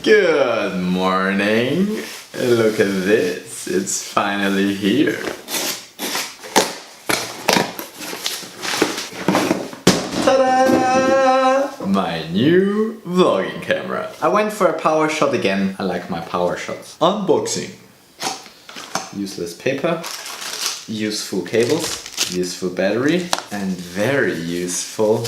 Good morning. Look at this. It's finally here. Ta-da! My new vlogging camera. I went for a power shot again. I like my power shots. Unboxing. Useless paper. Useful cables. Useful battery. And very useful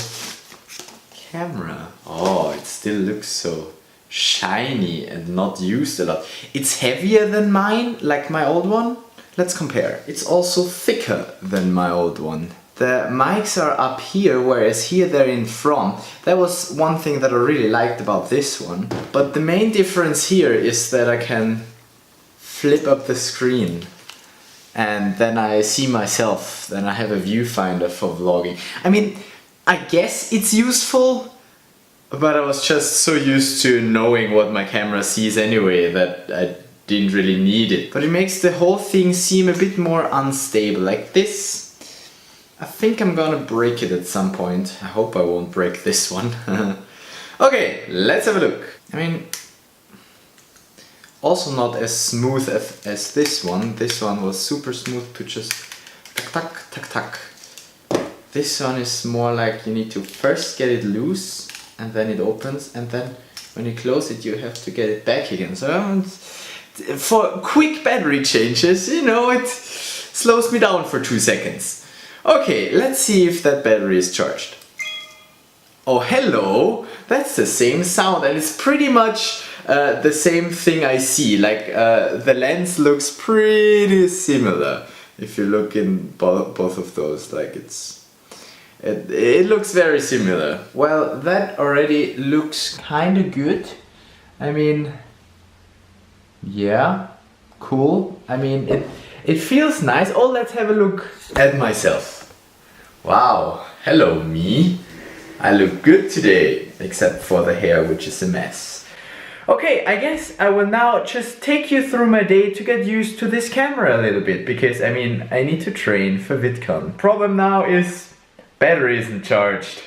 camera. Oh, it still looks so shiny and not used a lot. It's heavier than mine, like my old one. Let's compare. It's also thicker than my old one. The mics are up here, whereas here they're in front. That was one thing that I really liked about this one. But the main difference here is that I can flip up the screen and then I see myself. Then I have a viewfinder for vlogging. I mean, I guess it's useful, but I was just so used to knowing what my camera sees anyway that I didn't really need it. But it makes the whole thing seem a bit more unstable. Like this, I think I'm gonna break it at some point. I hope I won't break this one. Okay, let's have a look. I mean, also not as smooth as this one. This one was super smooth to just tuck tuck tuck tuck. This one is more like you need to first get it loose and then it opens, and then when you close it you have to get it back again. So for quick battery changes, you know, it slows me down for 2 seconds. Okay, let's see if that battery is charged. Oh, hello! That's the same sound, and it's pretty much the same thing I see. Like the lens looks pretty similar. If you look in both of those, like it looks very similar. Well, that already looks kind of good. I mean, yeah, cool. I mean, it feels nice. Oh, let's have a look at myself. Wow, hello me. I look good today, except for the hair, which is a mess. Okay, I guess I will now just take you through my day to get used to this camera a little bit, because I mean, I need to train for VidCon. Problem now is battery isn't charged.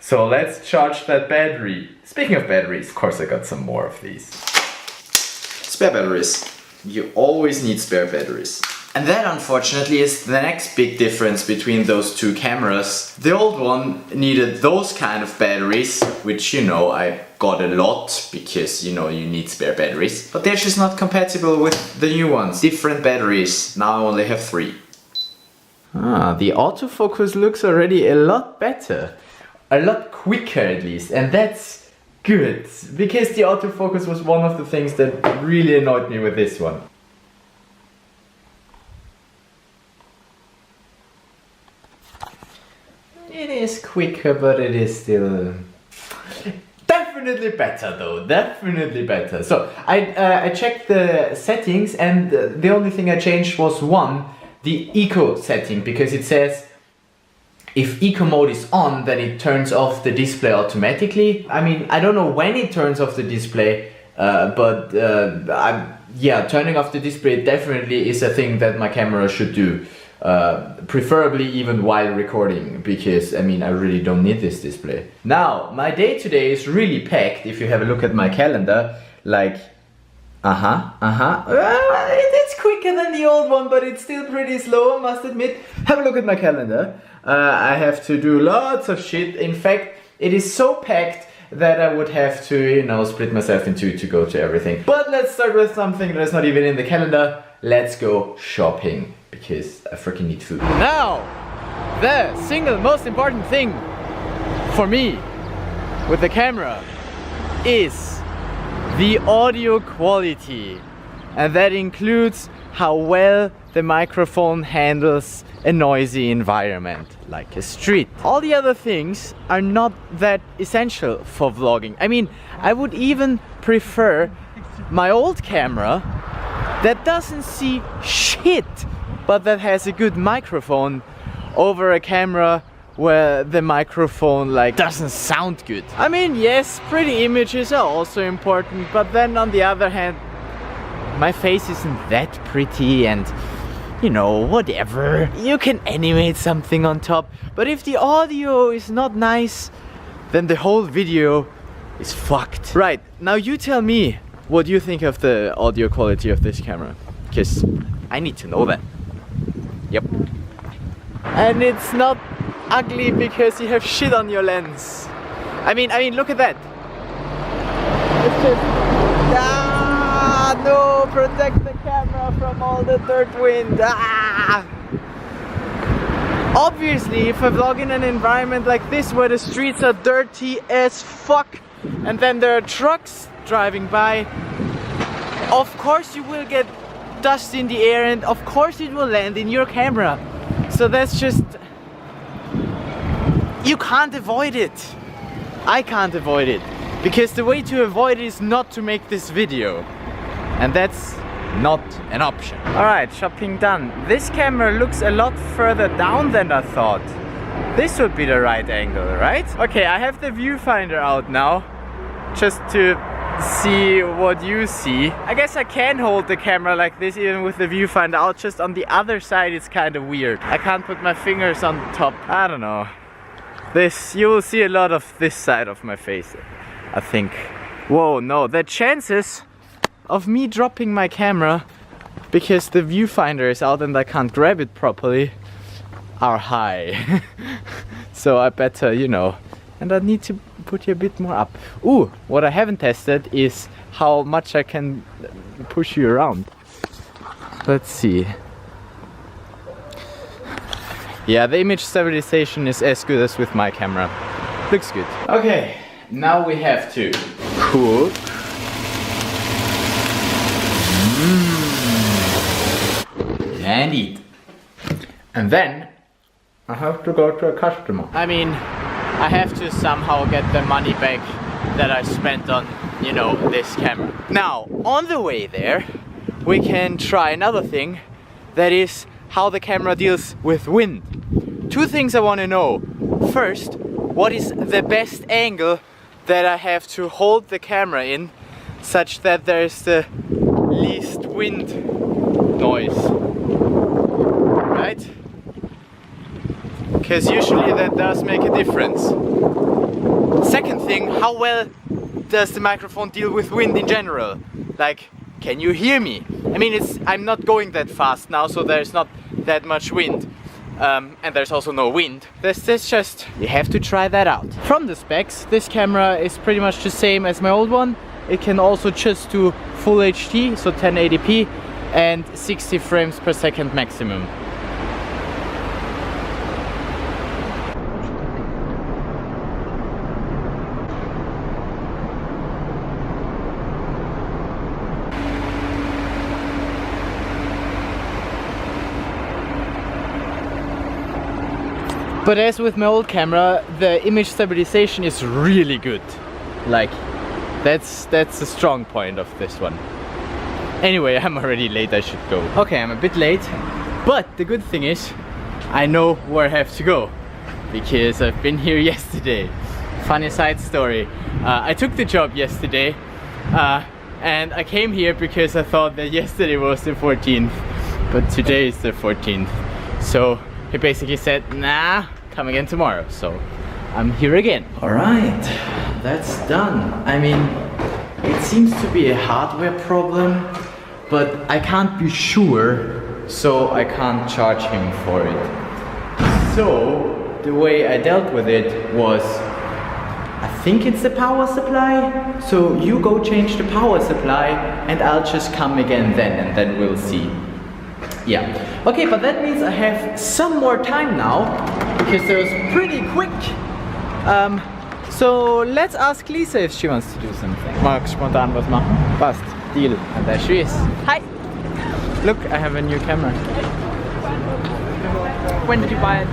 So let's charge that battery. Speaking of batteries, of course I got some more of these. Spare batteries. You always need spare batteries. And that unfortunately is the next big difference between those two cameras. The old one needed those kind of batteries, which, you know, I got a lot because, you know, you need spare batteries. But they're just not compatible with the new ones. Different batteries. Now I only have 3. Ah, the autofocus looks already a lot better. A lot quicker at least, and that's good. Because the autofocus was one of the things that really annoyed me with this one. It is quicker, but it is still definitely better though, definitely better. So I checked the settings, and the only thing I changed was the eco setting, because it says if eco mode is on, then it turns off the display automatically. I mean, I don't know when it turns off the display, but yeah, turning off the display definitely is a thing that my camera should do. Preferably even while recording, because I mean, I really don't need this display. Now, my day today is really packed. If you have a look at my calendar, like, it's quicker than the old one, but it's still pretty slow, I must admit. Have a look at my calendar. I have to do lots of shit. In fact, it is so packed that I would have to, you know, split myself in two to go to everything. But let's start with something that's not even in the calendar. Let's go shopping, because I freaking need food. Now, the single most important thing for me with the camera is the audio quality. And that includes how well the microphone handles a noisy environment, like a street. All the other things are not that essential for vlogging. I mean, I would even prefer my old camera that doesn't see shit, but that has a good microphone, over a camera where the microphone like doesn't sound good. I mean, yes, pretty images are also important, but then on the other hand, my face isn't that pretty, and you know, whatever. You can animate something on top, but if the audio is not nice, then the whole video is fucked. Right, now you tell me what you think of the audio quality of this camera, because I need to know that. Yep. And it's not ugly because you have shit on your lens. I mean, look at that. It's just, no, protect the camera from all the dirt wind. Obviously, if I vlog in an environment like this where the streets are dirty as fuck and then there are trucks driving by, of course you will get dust in the air and of course it will land in your camera. So that's just... you can't avoid it. I can't avoid it. Because the way to avoid it is not to make this video. And that's not an option. Alright, shopping done. This camera looks a lot further down than I thought. This would be the right angle, right? Okay, I have the viewfinder out now, just to see what you see. I guess I can hold the camera like this even with the viewfinder out, just on the other side it's kind of weird. I can't put my fingers on the top. I don't know. This, you will see a lot of this side of my face, I think. Whoa, no, the chances of me dropping my camera because the viewfinder is out and I can't grab it properly are high. So I better, you know, and I need to put you a bit more up. Ooh, what I haven't tested is how much I can push you around. Let's see. Yeah, the image stabilization is as good as with my camera. Looks good. Okay, now we have to cook. And eat. And then I have to go to a customer. I mean, I have to somehow get the money back that I spent on, you know, this camera. Now, on the way there, we can try another thing, that is how the camera deals with wind. Two things I want to know. First, what is the best angle that I have to hold the camera in such that there is the least wind noise, right? Because usually that does make a difference. Second thing, how well does the microphone deal with wind in general? Like, can you hear me? I mean, I'm not going that fast now, so there's not that much wind. And there's also no wind. This just, you have to try that out. From the specs, this camera is pretty much the same as my old one. It can also just do full HD, so 1080p and 60 frames per second maximum. But as with my old camera, the image stabilization is really good. Like, that's a strong point of this one. Anyway, I'm already late, I should go. Okay, I'm a bit late, but the good thing is I know where I have to go because I've been here yesterday. Funny side story. I took the job yesterday and I came here because I thought that yesterday was the 14th, but today is the 14th. So he basically said, nah, come again tomorrow. So I'm here again. Alright, that's done. I mean, it seems to be a hardware problem, but I can't be sure, so I can't charge him for it. So the way I dealt with it was, I think it's the power supply. So you go change the power supply and I'll just come again then, and then we'll see. Yeah. Okay, but that means I have some more time now, because that was pretty quick. So let's ask Lisa if she wants to do something. Mag spontan was machen? Passt. Deal. And there she is. Hi. Look, I have a new camera. When did you buy it?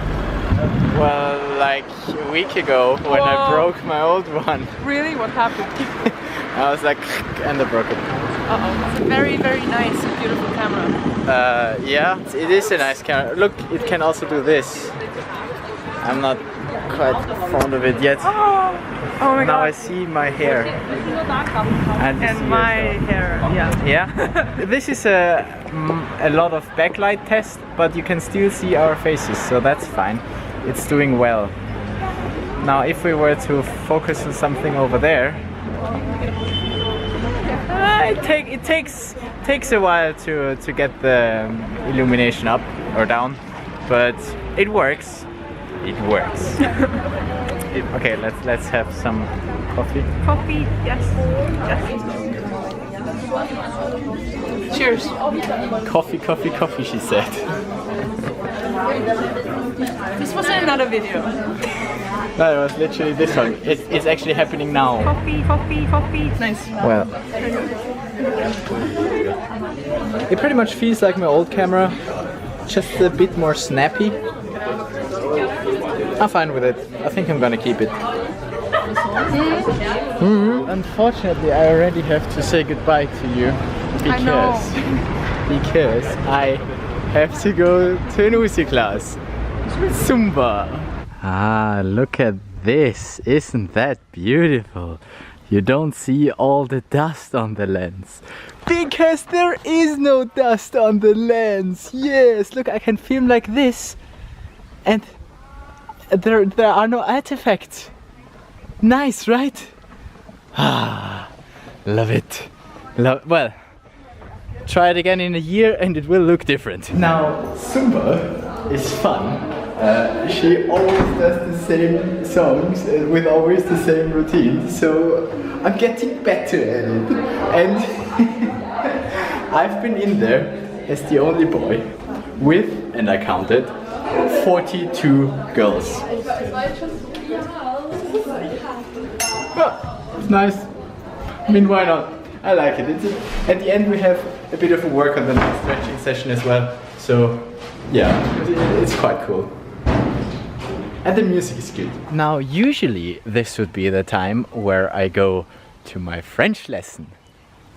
Well, like a week ago when I broke my old one. Really? What happened? I was like, and I broke it. Uh-oh. It's a very, very nice, beautiful camera. Yeah, it is a nice camera. Look, it can also do this. I'm not quite fond of it yet. Oh my god. Now I see my hair. And my hair, yeah. Yeah? This is a lot of backlight test, but you can still see our faces, so that's fine. It's doing well. Now if we were to focus on something over there, It takes a while to get the illumination up or down, but it works. It works. Okay, let's have some coffee. Coffee, yes. Cheers. Coffee, coffee, coffee, she said. This wasn't another video. No, it was literally this one. It's actually happening now. Coffee, coffee, coffee. Nice. Well, it pretty much feels like my old camera, just a bit more snappy. I'm fine with it. I think I'm gonna keep it. Unfortunately, I already have to say goodbye to you because I have to go to an Uzi class. Zumba. Ah, look at this. Isn't that beautiful? You don't see all the dust on the lens. Because there is no dust on the lens. Yes, look, I can film like this. And there are no artifacts. Nice, right? Ah, love it. Well, try it again in a year and it will look different. Now, Zumba is fun. She always does the same songs with always the same routine, so I'm getting better at it. And I've been in there as the only boy with, and I counted, 42 girls. Well, it's nice. I mean, why not? I like it. At the end we have a bit of a work on the night stretching session as well, so yeah, it's quite cool. And the music is good. Now, usually this would be the time where I go to my French lesson.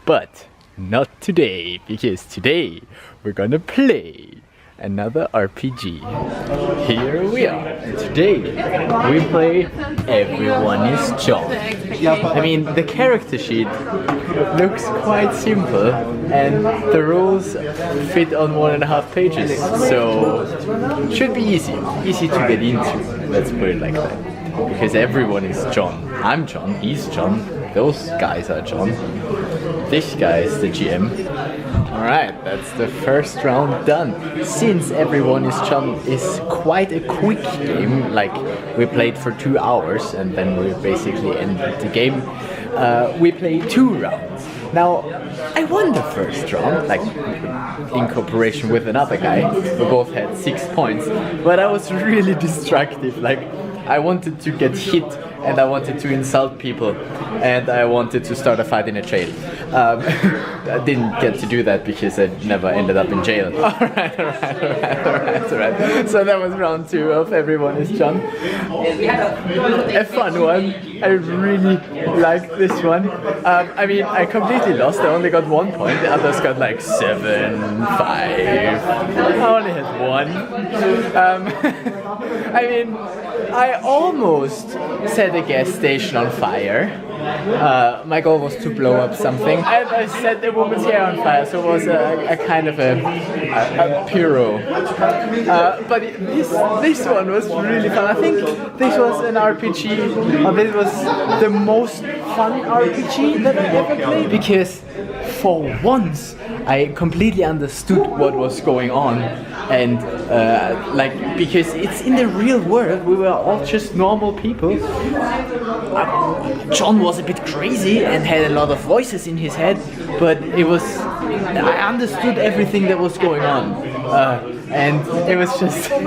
But not today, because today we're gonna play another RPG. Here we are. And today we play Everyone is John. I mean, the character sheet looks quite simple and the rules fit on 1.5 pages, so should be easy to get into. Let's put it like that. Because everyone is John. I'm John, he's John, those guys are John. This guy is the GM. Alright, that's the first round done. Since Everyone is John is quite a quick game, like we played for 2 hours and then we basically ended the game, we played 2 rounds. Now, I won the first round, like in cooperation with another guy. We both had 6 points, but I was really destructive. Like, I wanted to get hit and I wanted to insult people and I wanted to start a fight in a jail. I didn't get to do that because I never ended up in jail. Alright. So that was round 2 of Everyone is John. A fun one. I really liked this one. I mean, I completely lost. I only got 1 point. The others got like 7, 5. I only had 1. I mean, I almost set a gas station on fire. My goal was to blow up something. And I set a woman's hair on fire, so it was a kind of a pyro. But this one was really fun. I think this was an RPG, or this was the most fun RPG that I ever played. Because for once, I completely understood what was going on. And because it's in the real world, we were all just normal people. John was a bit crazy and had a lot of voices in his head, but I understood everything that was going on. And it was just, it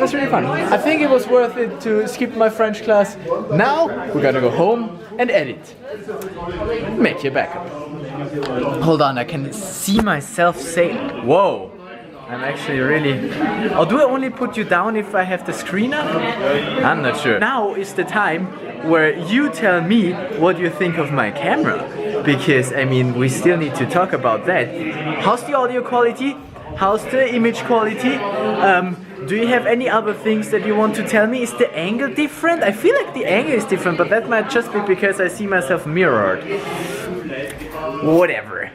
was really fun. I think it was worth it to skip my French class. Now, we're gonna go home and edit. Make your backup. Hold on, I can see myself say, whoa. I'm actually really... Oh, do I only put you down if I have the screen up? I'm not sure. Now is the time where you tell me what you think of my camera. Because, I mean, we still need to talk about that. How's the audio quality? How's the image quality? Do you have any other things that you want to tell me? Is the angle different? I feel like the angle is different, but that might just be because I see myself mirrored. Whatever.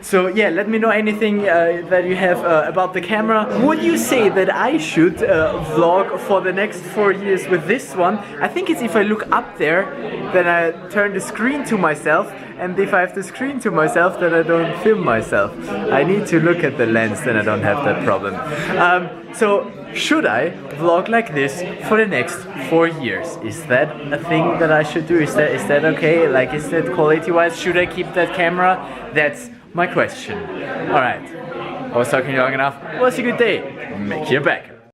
So yeah, let me know anything that you have about the camera. Would you say that I should vlog for the next 4 years with this one? I think it's if I look up there, then I turn the screen to myself, and if I have the screen to myself, then I don't film myself. I need to look at the lens, then I don't have that problem. So should I vlog like this for the next 4 years? Is that a thing that I should do? Is that okay? Like, is that quality-wise? Should I keep that camera? That's my question. Alright, I was talking long enough. Was a good day. Make your back.